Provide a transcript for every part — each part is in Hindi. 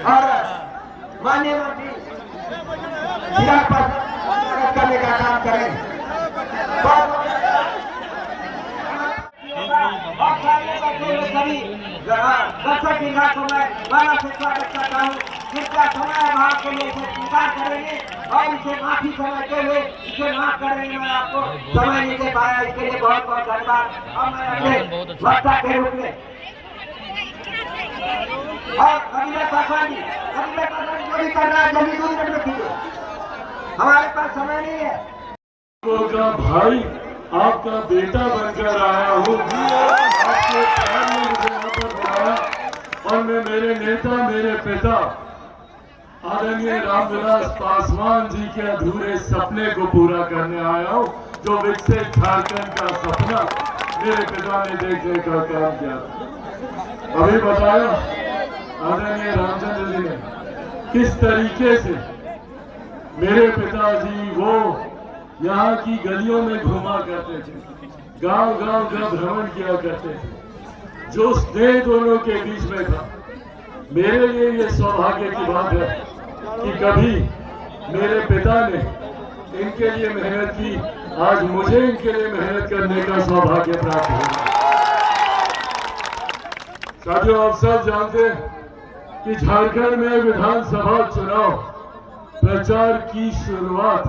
और माननीय मंत्री जिला पर करने का काम करें। सभी दर्शक जिला को मैं बाला से स्वागत करता हूँ। जिसका समय अभाव के लिए इसे स्वीकार करेंगे और इसे माफी समझते हुए इसे माफ करेंगे। मैं आपको समय नहीं दे पाया, इसके लिए बहुत बहुत धन्यवाद। और मैं अपने वक्ता के रूप में और कविता पासवानी जो भी कर रहा है जल्दी दूर करने कीजिए, हमारे पास समय नहीं है। भाई आपका बेटा बनकर आया हूँ, आपके प्यार ने मुझे यहाँ पर बुलाया और मैं मेरे नेता मेरे पिता आदरणीय रामविलास पासवान जी के अधूरे सपने को पूरा करने आया हूँ। जो विकसित झारखंड का सपना मेरे पिता ने देखने का काम किया। अभी बताया आदरणीय रामचंद्र जी ने किस तरीके से मेरे पिताजी वो यहाँ की गलियों में घूमा करते थे, गांव गांव का भ्रमण किया करते थे। जो स्नेह दोनों के बीच में था, मेरे लिए ये सौभाग्य की बात है कि कभी मेरे पिता ने इनके लिए मेहनत की, आज मुझे इनके लिए मेहनत करने का सौभाग्य प्राप्त हुआ। साथियों, आप सब जानते हैं कि झारखंड में विधानसभा चुनाव प्रचार की शुरुआत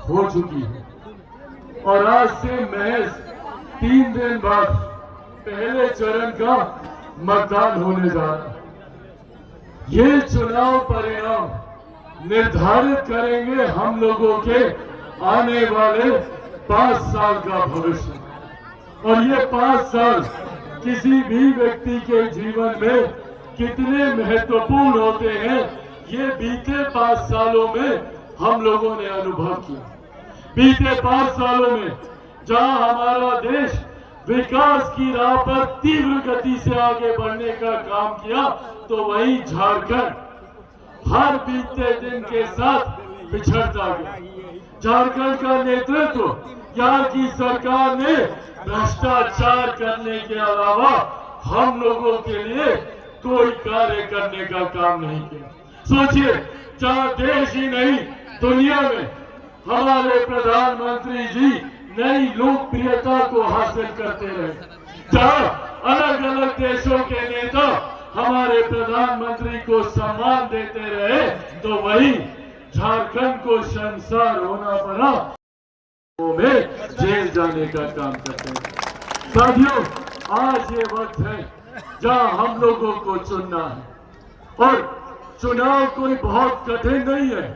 हो चुकी है और आज से महज 3 दिन बाद पहले चरण का मतदान होने जा रहा है। ये चुनाव परिणाम निर्धारित करेंगे हम लोगों के आने वाले 5 साल का भविष्य। और ये 5 साल किसी भी व्यक्ति के जीवन में कितने महत्वपूर्ण होते हैं, ये बीते 5 सालों में हम लोगों ने अनुभव किया। बीते 5 सालों में जहां हमारा देश विकास की राह पर तीव्र गति से आगे बढ़ने का काम किया, तो वहीं झारखंड हर बीते दिन के साथ पिछड़ता गया। झारखंड का नेतृत्व यहाँ की सरकार ने भ्रष्टाचार करने के अलावा हम लोगों के लिए कोई कार्य करने का काम नहीं किया। सोचिए, जहाँ देश ही नहीं दुनिया में हमारे प्रधानमंत्री जी नई लोकप्रियता को हासिल करते रहे, जहाँ अलग अलग देशों के नेता हमारे प्रधानमंत्री को सम्मान देते रहे, तो वही झारखंड को शर्मसार होना पड़ा, में जेल जाने का काम करते हैं। साथियों, आज ये वक्त है जहां हम लोगों को चुनना है और चुनाव कोई बहुत कठिन नहीं है।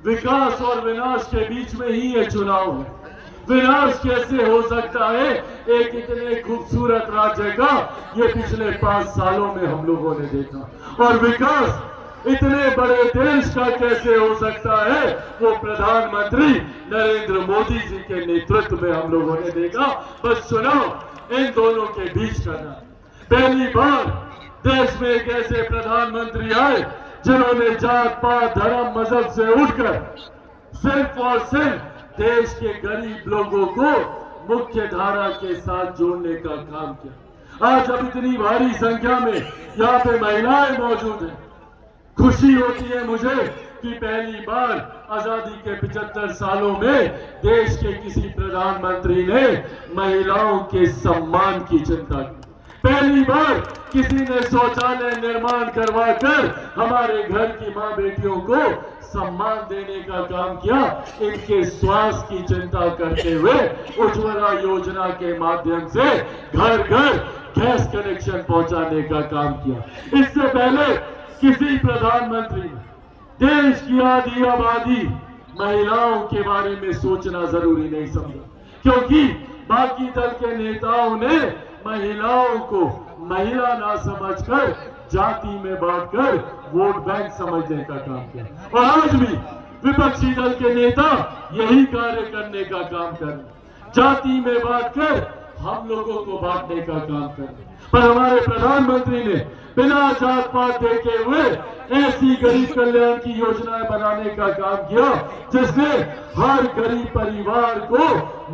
विकास और विनाश के बीच में ही ये चुनाव है। विनाश कैसे हो सकता है एक इतने खूबसूरत राज्य का, ये पिछले 5 सालों में हम लोगों ने देखा। और विकास इतने बड़े देश का कैसे हो सकता है, वो प्रधानमंत्री नरेंद्र मोदी जी के नेतृत्व में हम लोगों ने देखा। बस चुनाव इन दोनों के बीच करना। पहली बार देश में एक ऐसे प्रधानमंत्री आए जिन्होंने जात पात धर्म मजहब से उठकर सिर्फ और सिर्फ देश के गरीब लोगों को मुख्य धारा के साथ जोड़ने का काम किया। आज अब इतनी भारी संख्या में यहाँ पे महिलाएं मौजूद हैं। खुशी होती है मुझे कि पहली बार आजादी के 75 सालों में देश के किसी प्रधानमंत्री ने महिलाओं के सम्मान की चिंता की। पहली बार किसी ने शौचालय निर्माण करवाकर हमारे घर की मां बेटियों को सम्मान देने का काम किया। इनके स्वास्थ्य की चिंता करते हुए उज्ज्वला योजना के माध्यम से घर घर गैस कनेक्शन पहुंचाने का काम किया। इससे पहले किसी प्रधानमंत्री ने देश की आधी आबादी महिलाओं के बारे में सोचना जरूरी नहीं समझा, क्योंकि बाकी दल के नेताओं ने महिलाओं को महिला ना समझकर जाति में बांटकर वोट बैंक समझने का काम किया। और आज भी विपक्षी दल के नेता यही कार्य करने का काम कर रहे, जाति में बांटकर हम लोगों को बांटने का काम कर रहे। पर हमारे प्रधानमंत्री ने बिना जात पात देखे हुए ऐसी गरीब कल्याण की योजनाएं बनाने का काम किया जिसने हर गरीब परिवार को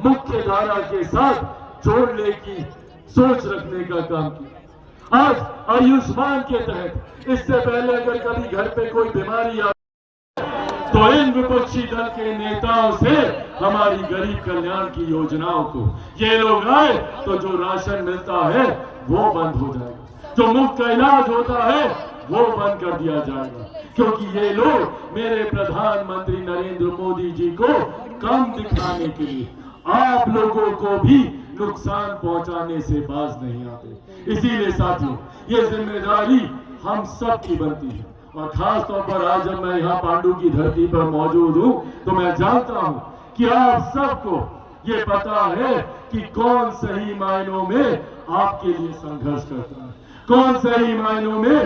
मुख्य धारा के साथ जोड़ने की सोच रखने का काम किया। आज आयुष्मान के तहत इससे पहले अगर कभी घर पे कोई बीमारी आ तो इन विपक्षी दल के नेताओं से हमारी गरीब कल्याण की योजनाओं को ये लोग आए तो जो राशन मिलता है वो बंद हो जाएगा, जो मुफ्त का इलाज होता है वो बंद कर दिया जाएगा, क्योंकि ये लोग मेरे प्रधानमंत्री नरेंद्र मोदी जी को कम दिखाने के लिए आप लोगों को भी नुकसान पहुंचाने से बाज नहीं आते। इसीलिए साथियों, ये जिम्मेदारी हम सब की बनती है, और खास तौर पर आज जब मैं यहाँ पांडु की धरती पर मौजूद हूँ तो मैं जानता हूँ कि आप सबको ये पता है कि कौन सही मायनों में आपके लिए संघर्ष करता है, कौन सही मायनों में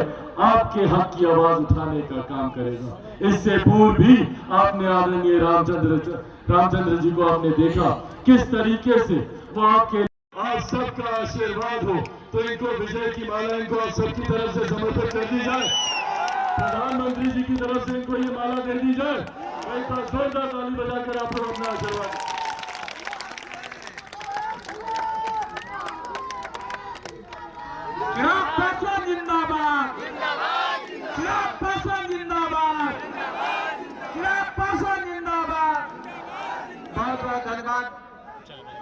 आपके हक की आवाज उठाने का काम करेगा। इससे पूर्व भी आपने आदरणीय रामचंद्र जी को आपने देखा किस तरीके से वो आपके आप सबका आशीर्वाद हो, तो इनको विजय की माला इनको आप सबकी तरफ से समर्पित कर दी जाए। प्रधानमंत्री जी की तरफ से इनको ये माला दे दी जाए। एक बार जोरदार ताली बजाकर आप लोग अपना आशीर्वाद। जिंदाबाद, जिंदाबाद, जिंदाबाद, जिंदाबाद। बहुत बहुत धन्यवाद।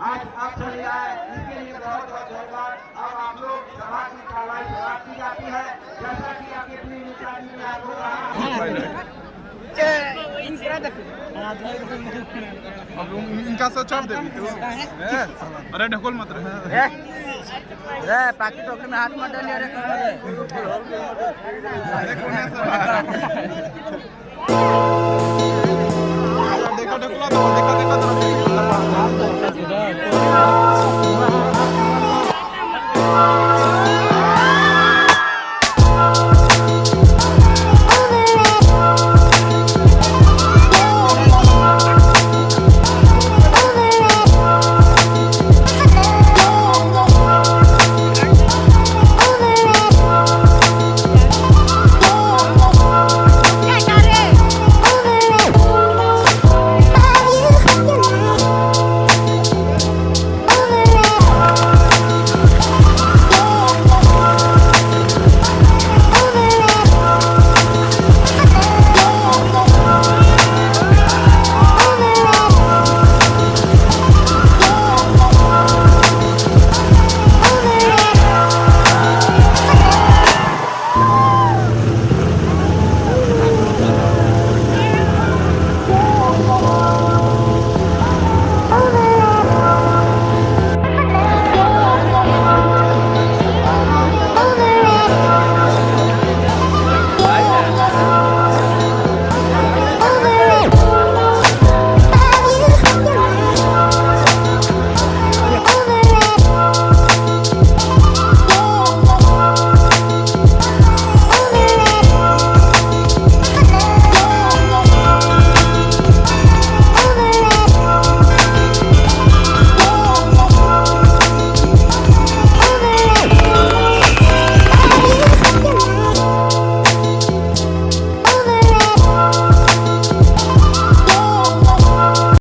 आज आप चले आए इसके लिए बहुत बहुत धन्यवाद। अब आप लोग सभा की कार्रवाई समाप्त की जाती है, जैसा कि आपके प्रिय नेता जी ने आज बोला। इनका सचाव दे अरे ढकोल मत पाकी टोकरी में हाथ मत डालिए।